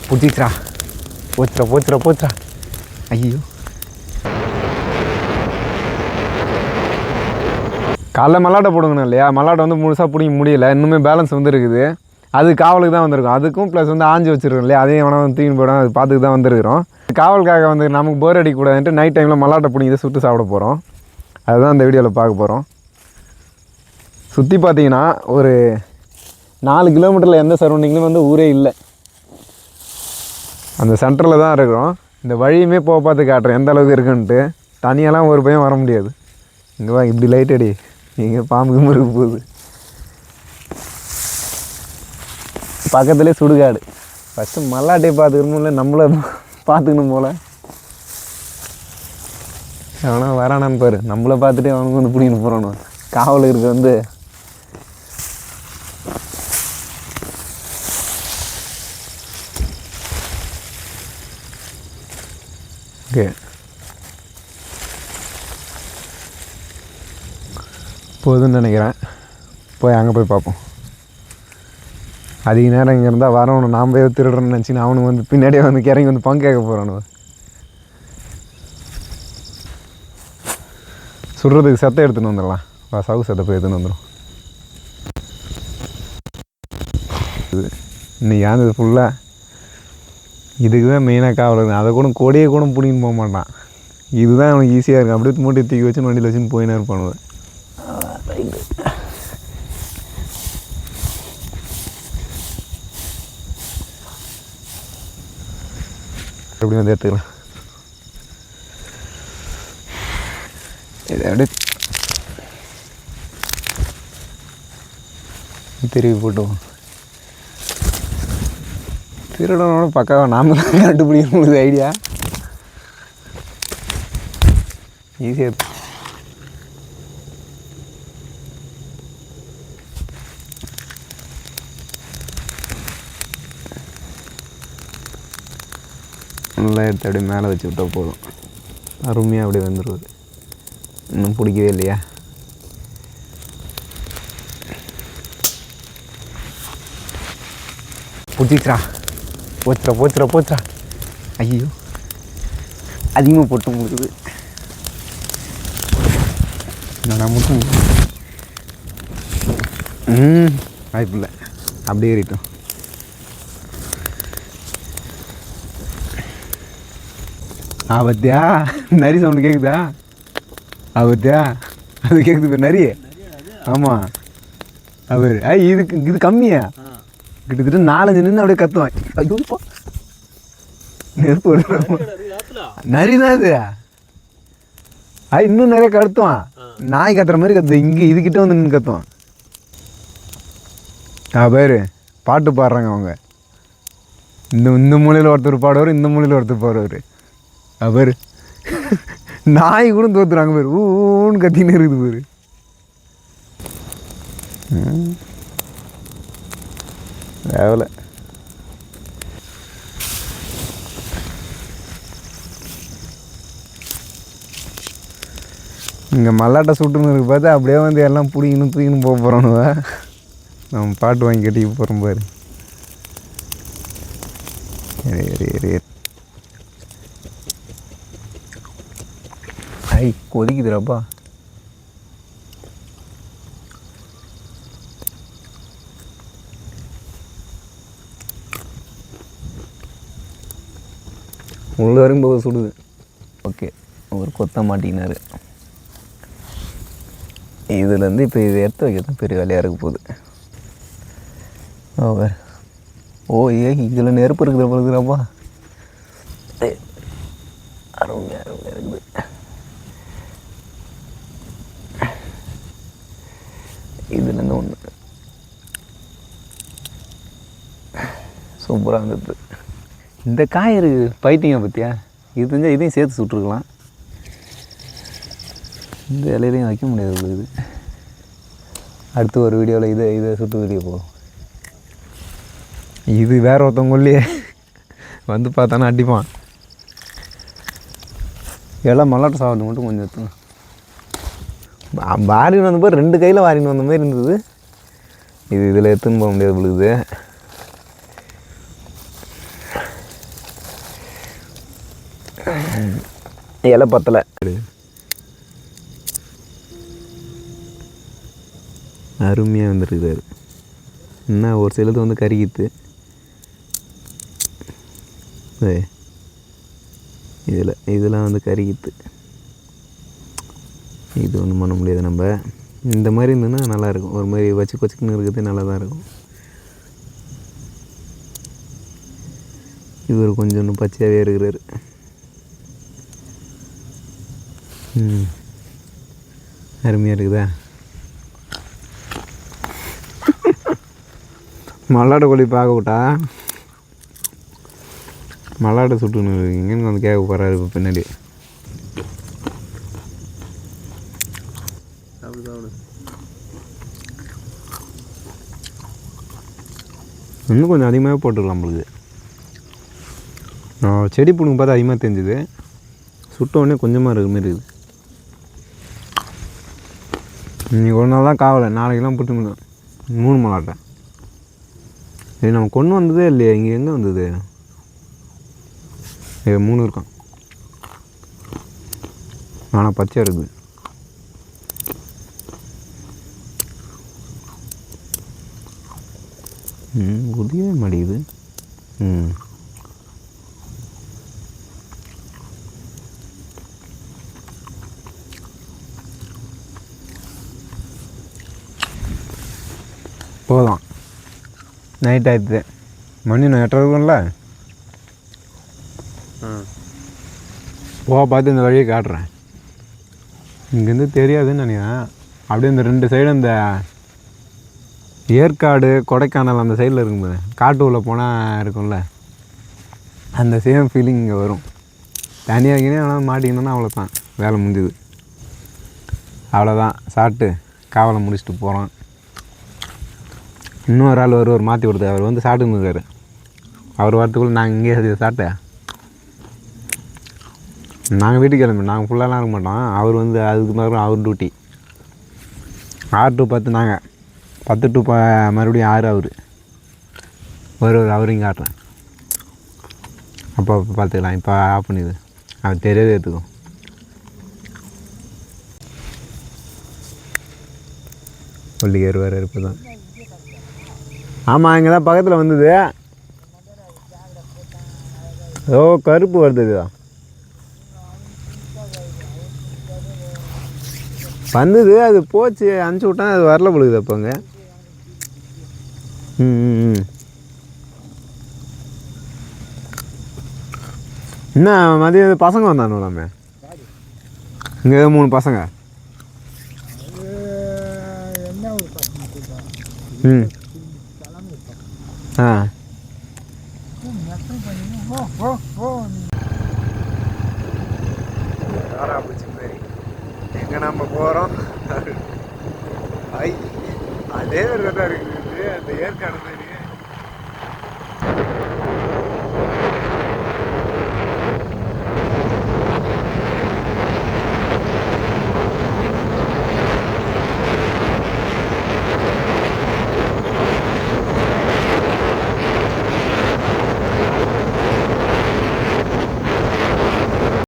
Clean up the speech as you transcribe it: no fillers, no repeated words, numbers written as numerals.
புடிச்சிச்சா போச்சுரா ஐயோ காலைல மல்லாட்டை போடுங்கண்ணா இல்லையா, மல்லாட்டை வந்து முழுசாக பிடிக்க முடியல, இன்னுமே பேலன்ஸ் வந்து இருக்குது. அது காவலுக்கு தான் வந்திருக்கும். அதுக்கும் ப்ளஸ் வந்து ஆஞ்சி வச்சுருக்கோம் இல்லையா, அதையும் எவனா வந்து தூக்கி போயிடும். அது பார்த்துக்கு தான் வந்துருக்கிறோம். காவலுக்காக வந்து நமக்கு போர் அடிக்கக்கூடாதுன்ட்டு நைட் டைமில் மல்லாட்டை பிடிங்கி சுட்டு சாப்பிட போகிறோம். அதுதான் இந்த வீடியோவில் பார்க்க போகிறோம். சுற்றி பார்த்தீங்கன்னா ஒரு 4 கிலோமீட்டரில் எந்த சரௌண்டிங்லையும் வந்து ஊரே இல்லை. அந்த சென்டரில் தான் இருக்கிறோம். இந்த வழியுமே போக பார்த்து காட்டுறேன் எந்த அளவுக்கு இருக்குன்ட்டு. தனியெல்லாம் ஒரு பையன் வர முடியாது. இங்கே வா, இப்படி லைட் அடி, இங்கே பாம்பு முறுக்கு போகுது. பக்கத்துலேயே சுடுகாடு. ஃபஸ்ட்டு மல்லாட்டையை பார்த்துக்கணும்ல, நம்மளை பார்த்துக்கணும் போல். எவனா வரானான்னு பாரு, நம்மளை பார்த்துட்டு அவனுக்கு வந்து பிடிக்கணும் போகிறானு. காவல் இருக்க வந்து ஓகே போதுன்னு நினைக்கிறேன். போய் அங்கே போய் பார்ப்போம். அதிக நேரம் இங்கே இருந்தால் வரவனு நாம் போய் திருடுறேன்னு நினச்சின்னு அவனுக்கு வந்து பின்னாடியே வந்து கிறங்கி வந்து பங்கு கேட்க போகிறானு. சுடுறதுக்கு சத்தை எடுத்துன்னு வந்துடலாம். சவு சத்தை போய் எடுத்துன்னு வந்துடும். இன்னைக்கு ஆனது ஃபுல்லாக இதுக்கு தான் மெயினாக காவல். அதை கூட கொடியை கூட பிடிக்கின்னு போக மாட்டான். இதுதான் அவனுக்கு ஈஸியாக இருக்கும். அப்படியே மூட்டை தூக்கி வச்சுன்னு வண்டியில் வச்சுன்னு போயின்னு இருப்பானுவ. எப்படி வந்து எடுத்துக்கலாம். இதை அப்படியே திருப்பி போட்டுவோம். திருடனோட பக்காவாக நாம தான் கண்டுபிடிக்க முடியுது. ஐடியா ஈஸியாக. நல்லா எடுத்து அப்படியே மேலே வச்சு விட்டால் போதும். அருமையாக அப்படியே வந்துடுவது. இன்னும் பிடிக்கவே இல்லையா? பிடிச்சிச்சா போச்சுரா ஐயோ அதிகமாக போட்டு முடியுது. நான் மட்டும் வாய்ப்பு இல்லை. அப்படியே ஏறிட்டோம். ஆபத்தியா நரி சவுண்டு கேட்குதா? ஆபத்தியா அது கேட்குது பேர் நரி. ஆமாம் அவர் இது கம்மியா கிட்டத்தட்ட 4-5 நின்று அப்படியே கத்துவான். ஐயோ நெருப்பு நரி தான் அது. இன்னும் நிறைய கத்துவான். நாய் கத்துற மாதிரி கத்துவான். இங்கே இதுக்கிட்ட வந்து நின்று கத்துவான். பேர் பாட்டு பாடுறாங்க அவங்க. இந்த மூலையில் ஒருத்தர் பாடுவார், இந்த மூலையில் ஒருத்தர் பாடுவார். அவர் நாய் கூட தோத்துறாங்க பேர். ஊன்னு கத்தின்னு இருக்குது பேர். வேலை இங்கே மல்லாட்டை சுட்டுன்னு இருக்கு பார்த்தா அப்படியே வந்து எல்லாம் பிடிக்கணும் தூக்கின்னு போக போகிறோன்னுவ. நம்ம பாட்டு வாங்கி கட்டிக்க போகிறோம் பாரு. கொதிக்குதுடாப்பா. உள்ள வரைக்கும் போக சுடுது. ஓகே, ஒரு கொத்த மாட்டினார். இதுலேருந்து இப்போ இதை எடுத்து வைக்கிறது பெரிய வேலையாக இருக்க போகுது. இதில் நெருப்பு இருக்குது போலுக்குறாப்பா. அருமையாக இருக்குது. இதுலேருந்து ஒன்று சூப்பராக இருந்தது. இந்த காய் இருக்குது பைத்தியம் பற்றியா? இது தெரிஞ்சால் இதையும் சேர்த்து சுட்டுருக்கலாம். இந்த இலையிலையும் வைக்க முடியாது. இது அடுத்து ஒரு வீடியோவில் இதை சுட்டு வீடியோ போகும். இது வேற ஒருத்தவங்கள்லையே வந்து பார்த்தானா அடிப்பான். எல்லாம் மல்லாட்டை சாப்பிட்டு மட்டும் கொஞ்சம் எடுத்துங்க. வாரின்னு வந்த போது 2 கையில் வாரின்னு வந்த மாதிரி இருந்தது. இதில் எடுத்துன்னு போக முடியாது பொழுது. இலை பத்தலை. அருமையாக வந்துருக்குது. என்ன ஒரு சிலது வந்து கருகித்து. இதெல்லாம் வந்து கருகித்து. இது ஒன்றும் பண்ண முடியாது. நம்ம இந்த மாதிரி இருந்ததுன்னா நல்லாயிருக்கும். ஒரு மாதிரி வச்சு கொச்சுக்குன்னு இருக்கிறது நல்லா தான் இருக்கும். இவர் கொஞ்சம் இன்னும் பச்சையாகவே இருக்கிறார். அருமையாக இருக்குதா? மல்லாட்டை கோழி பார்க்க விட்டா மல்லாட்டை சுட்டுன்னு இங்கேன்னு வந்து கேட்க போகிறாரு இப்போ பின்னாடி. இன்னும் கொஞ்சம் அதிகமாகவே போட்டுக்கலாம் நம்மளுக்கு. செடி புடுங்க பார்த்தா அதிகமாக தெரிஞ்சுது. சுட்ட உடனே கொஞ்சமாக இருக்கிற மாரி இருக்குது. இன்றைக்கி ஒரு நாள் தான் காவலை, நாளைக்கெல்லாம் புட்டு 3 மல்லாட்டை. இது நம்ம கொண்டு வந்ததே இல்லையா? இங்கே எங்கே வந்தது? 3 இருக்கான். ஆனால் பச்சை இருக்குது. உதயவே மாட்டேங்குது. போதும், நைட் ஆயிடுது. மணி நான் 8:30 இருக்கும்ல. பார்த்து இந்த வழியை காட்டுறேன். இங்கேருந்து தெரியாதுன்னு நினைக்கிறேன். அப்படியே இந்த 2 சைடு இந்த ஏற்காடு கொடைக்கானல் அந்த சைடில் இருக்கும்போது காட்டு உள்ள போனால் இருக்கும்ல, அந்த சேம் ஃபீலிங் இங்கே வரும். தனியாகினே ஆனால் மாட்டிக்கணுன்னா அவ்வளோதான், வேலை முடிஞ்சுது. அவ்வளோதான், சாப்பிட்டு காவலை முடிச்சுட்டு போகிறோம். இன்னொரு ஆள் வருவார் மாற்றி கொடுத்து. அவர் வந்து சாப்பிட்டுன்னு இருக்காரு. அவர் வரத்துக்குள்ளே நாங்கள் இங்கேயே சாப்பிட்டேன். நாங்கள் வீட்டுக்கு கிளம்பி, நாங்கள் ஃபுல்லாலாம் இருக்க மாட்டோம். அவர் வந்து அதுக்கு மாதிரி அவர் டியூட்டி 6 to 10, நாங்கள் 10 to மறுபடியும் 6 அவர் வருவார். அவரையும் காட்டுறேன். அப்போ பார்த்துக்கலாம். இப்போ ஆஃப் பண்ணிது, அவர் தெரியவே எடுத்துக்கும். பள்ளிக்கு வருவார் இப்போ தான். ஆமாம், இங்கே தான் பக்கத்தில் வந்தது. ஓ, கருப்பு வருது. இதுதான் வந்தது, அது போச்சு. அனுப்பிச்சி விட்டேன், அது வரல பொழுது. அப்போங்க என்ன மதியம் பசங்க வந்தானுலாமே. இங்கே 3 பசங்க. எங்கே நம்ம போகிறோம்? அதே ஒரு கதை இருக்குது. அந்த ஏற்காடு